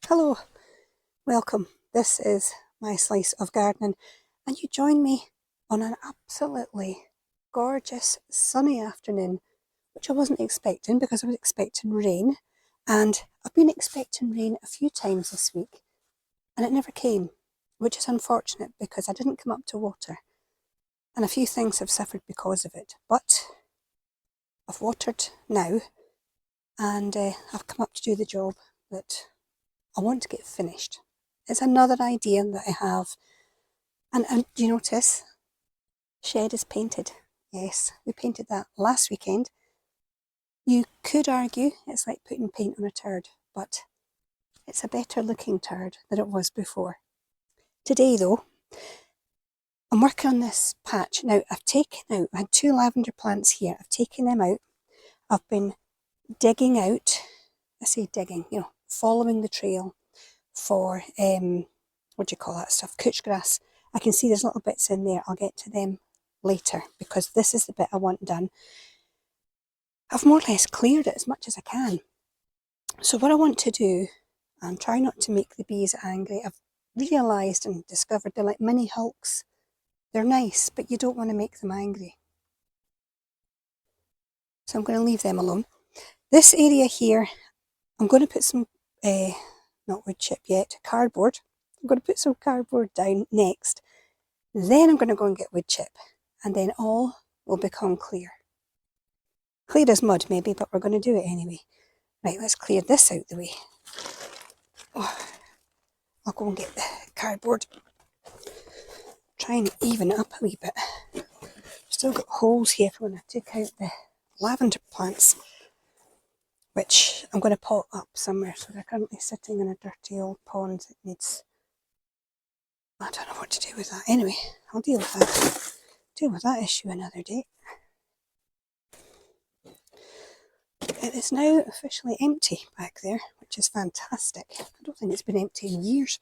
Hello, welcome. This is my slice of gardening, and you join me on an absolutely gorgeous sunny afternoon, which I wasn't expecting because I was expecting rain, and I've been expecting rain a few times this week, and it never came, which is unfortunate because I didn't come up to water, and a few things have suffered because of it. But I've watered now, and I've come up to do the job that I want to get finished. It's another idea that I have. And do you notice? Shed is painted. Yes, we painted that last weekend. You could argue it's like putting paint on a turd, but it's a better looking turd than it was before. Today though, I'm working on this patch. Now I had 2 lavender plants here. I've taken them out. I've been digging out, I say digging, following the trail for, what do you call that stuff, couch grass. I can see there's little bits in there. I'll get to them later because this is the bit I want done. I've more or less cleared it as much as I can. So what I want to do, and try not to make the bees angry, I've realised and discovered they're like mini hulks. They're nice, but you don't want to make them angry. So I'm going to leave them alone. This area here, I'm going to put some, not wood chip yet, cardboard. I'm going to put some cardboard down next. Then I'm going to go and get wood chip. And then all will become clear. Clear as mud maybe, but we're going to do it anyway. Right, let's clear this out the way. Oh, I'll go and get the cardboard. Try and even it up a wee bit. Still got holes here from when I took out the lavender plants, which I'm going to pot up somewhere. So they're currently sitting in a dirty old pond that needs... I don't know what to do with that. Anyway, I'll deal with that. Deal with that issue another day. It is now officially empty back there, which is fantastic. I don't think it's been empty in years.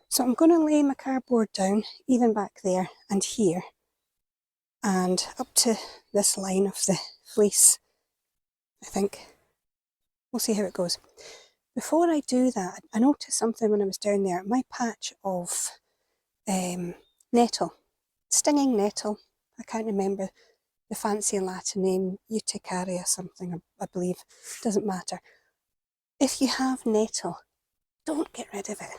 So I'm going to lay my cardboard down, even back there and here, and up to this line of the fleece, I think. We'll see how it goes. Before I do that, I noticed something when I was down there. My patch of nettle, stinging nettle, I can't remember the fancy Latin name, urticaria something, I believe, doesn't matter. If you have nettle, don't get rid of it.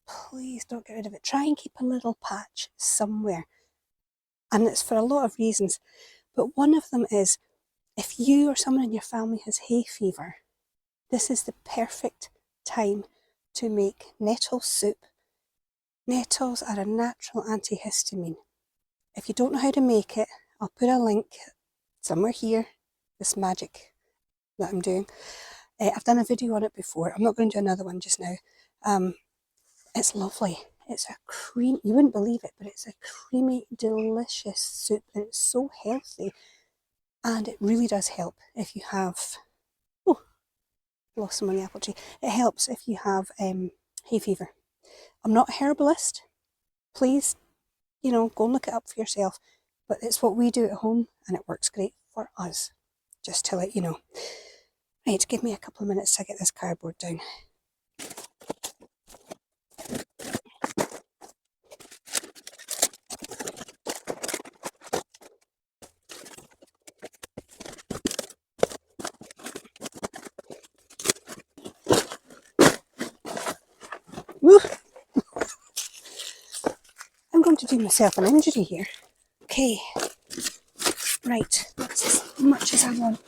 Please don't get rid of it. Try and keep a little patch somewhere. And it's for a lot of reasons. But one of them is, if you or someone in your family has hay fever, this is the perfect time to make nettle soup. Nettles are a natural antihistamine. If you don't know how to make it, I'll put a link somewhere here, this magic that I'm doing. I've done a video on it before. I'm not going to do another one just now. It's lovely. It's a cream, you wouldn't believe it, but it's a creamy, delicious soup, and it's so healthy. And it really does help if you have, lost some on the apple tree. It helps if you have hay fever. I'm not a herbalist. Please, go and look it up for yourself. But it's what we do at home, and it works great for us. Just to let you know. Right, give me a couple of minutes to get this cardboard down. Woo! I'm going to do myself an injury here. Okay. Right, that's as much as I want.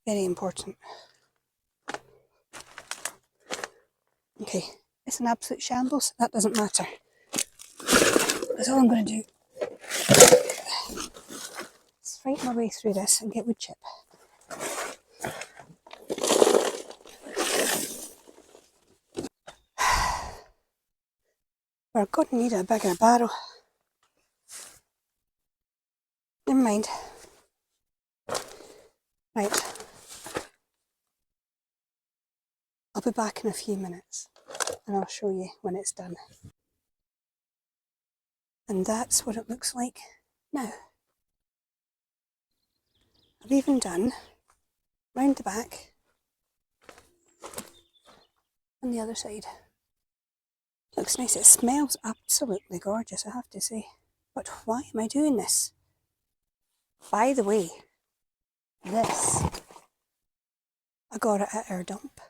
Very important. Okay, it's an absolute shambles. That doesn't matter. That's all I'm going to do. Let's fight my way through this and get wood chip. We're going to need a bigger barrow. Never mind. Right. I'll be back in a few minutes and I'll show you when it's done. And that's what it looks like Now, I've even done round the back and the other side. Looks nice. It smells absolutely gorgeous, I have to say. But why am I doing this? By the way, this, I got it at our dump.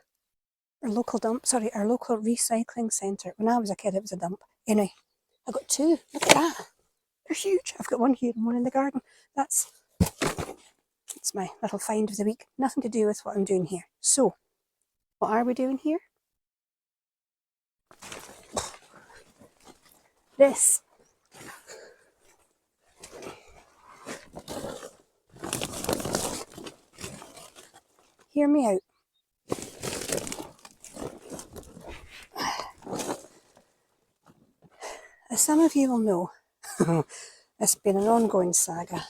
Our local recycling centre. When I was a kid, it was a dump. Anyway, I got two. Look at that. They're huge. I've got one here and one in the garden. That's my little find of the week. Nothing to do with what I'm doing here. So, what are we doing here? This. Hear me out. As some of you will know, it's been an ongoing saga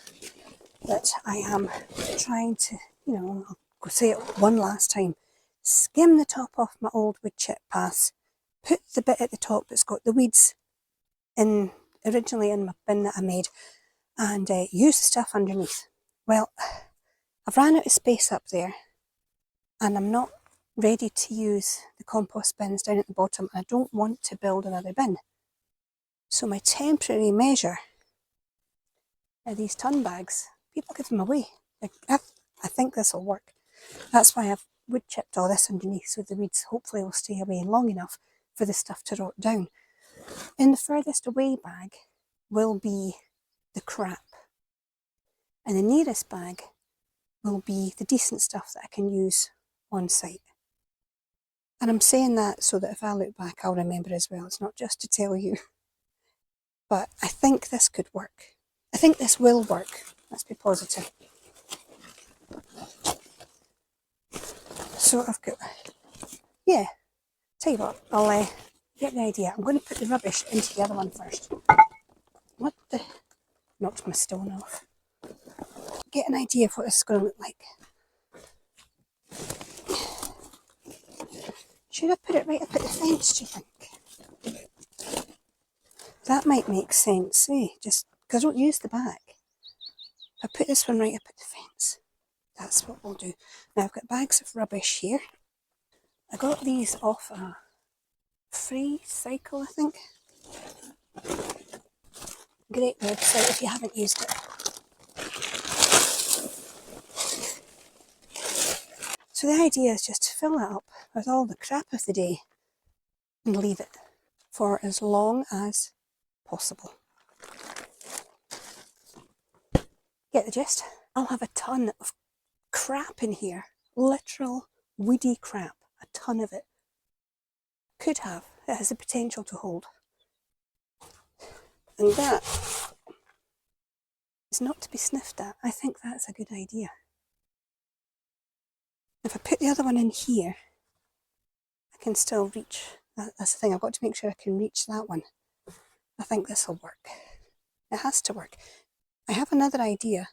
that I am trying to, I'll go say it one last time, skim the top off my old wood chip paths, put the bit at the top that's got the weeds originally in my bin that I made, and use the stuff underneath. Well, I've ran out of space up there, and I'm not ready to use the compost bins down at the bottom. I don't want to build another bin. So my temporary measure are these ton bags. People give them away. I think this will work. That's why I've wood chipped all this underneath, so the weeds hopefully will stay away long enough for the stuff to rot down. In the furthest away bag will be the crap, and the nearest bag will be the decent stuff that I can use on site. And I'm saying that so that if I look back, I'll remember as well. It's not just to tell you. But I think this could work. I think this will work. Let's be positive. So I've got, tell you what, I'll get the idea. I'm going to put the rubbish into the other one first. What the? Knocked my stone off. Get an idea of what this is going to look like. Should I put it right up at the fence, do you think? That might make sense, just because I don't use the back. If I put this one right up at the fence, that's what we'll do. Now I've got bags of rubbish here. I got these off a Freebie, I think. Great website if you haven't used it. So the idea is just to fill it up with all the crap of the day and leave it for as long as possible. Get the gist? I'll have a ton of crap in here. Literal weedy crap. A ton of it. Could have. It has the potential to hold. And that is not to be sniffed at. I think that's a good idea. If I put the other one in here, I can still reach. That's the thing, I've got to make sure I can reach that one. I think this will work. It has to work. I have another idea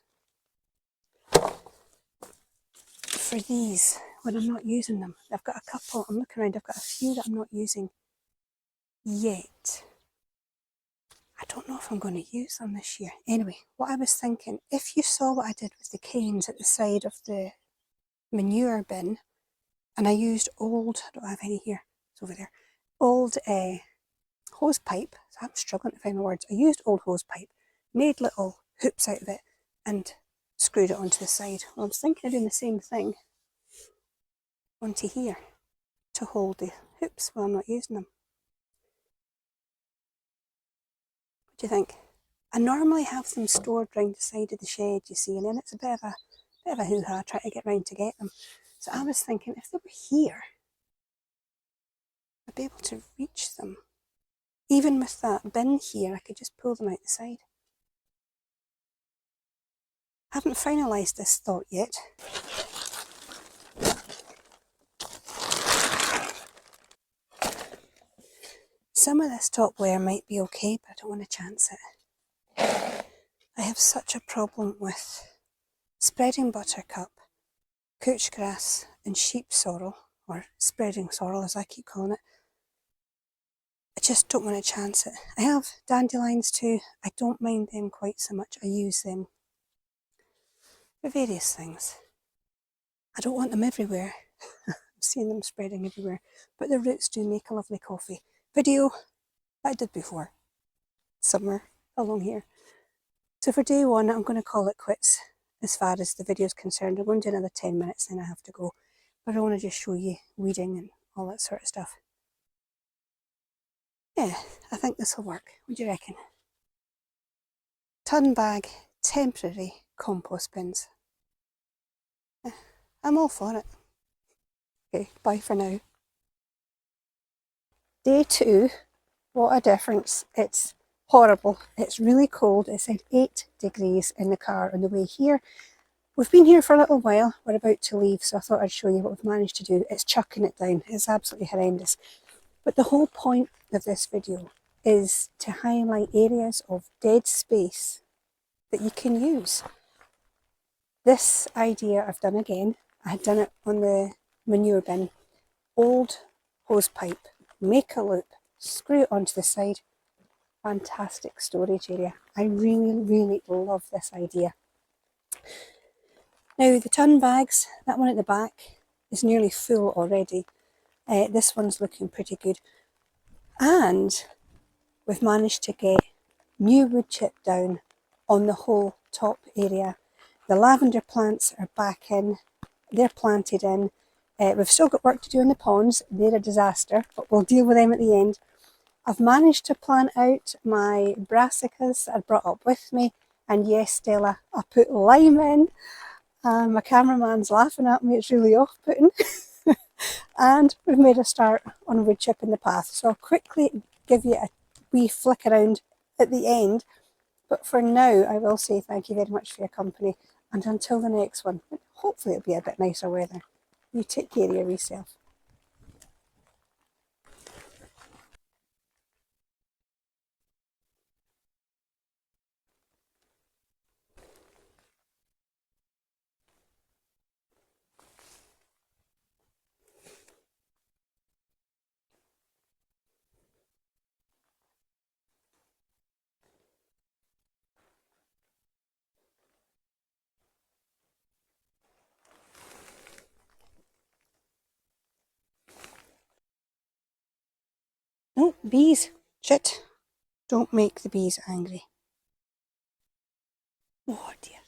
for these when I'm not using them. I've got a couple, I'm looking around, I've got a few that I'm not using yet. I don't know if I'm going to use them this year. Anyway, what I was thinking, if you saw what I did with the canes at the side of the manure bin, and I used old, I don't have any here, it's over there, old hose pipe, so I'm struggling to find my words. I used old hose pipe, made little hoops out of it, and screwed it onto the side. Well, I was thinking of doing the same thing onto here to hold the hoops while I'm not using them. What do you think? I normally have them stored round the side of the shed, you see, and then it's a bit of a hoo-ha trying to get round to get them. So I was thinking if they were here, I'd be able to reach them. Even with that bin here, I could just pull them out the side. I haven't finalised this thought yet. Some of this top layer might be okay, but I don't want to chance it. I have such a problem with spreading buttercup, couch grass and sheep sorrel, or spreading sorrel as I keep calling it. just don't want to chance it. I have dandelions too. I don't mind them quite so much. I use them for various things. I don't want them everywhere. I'm seeing them spreading everywhere. But the roots do make a lovely coffee. Video that I did before. Somewhere along here. So for day one, I'm going to call it quits as far as the video is concerned. I'm going to do another 10 minutes, then I have to go. But I want to just show you weeding and all that sort of stuff. Yeah, I think this will work. What do you reckon? Ton bag, temporary compost bins. I'm all for it. Okay, bye for now. Day two, what a difference. It's horrible. It's really cold. It said 8 degrees in the car on the way here. We've been here for a little while. We're about to leave, so I thought I'd show you what we've managed to do. It's chucking it down. It's absolutely horrendous. But the whole point of this video is to highlight areas of dead space that you can use. This idea I've done again. I had done it on the manure bin. Old hose pipe, make a loop, screw it onto the side. Fantastic storage area. I really, really love this idea. Now the ton bags, that one at the back is nearly full already. This one's looking pretty good. And we've managed to get new wood chip down on the whole top area. The lavender plants are back in, they're planted in. We've still got work to do in the ponds, they're a disaster, but we'll deal with them at the end. I've managed to plant out my brassicas that I brought up with me, and yes, Stella, I put lime in. My cameraman's laughing at me, it's really off-putting. And we've made a start on wood chip in the path, so I'll quickly give you a wee flick around at the end. But for now, I will say thank you very much for your company, and until the next one, hopefully it'll be a bit nicer weather. You take care of yourself. No, bees. Shit. Don't make the bees angry. Oh dear.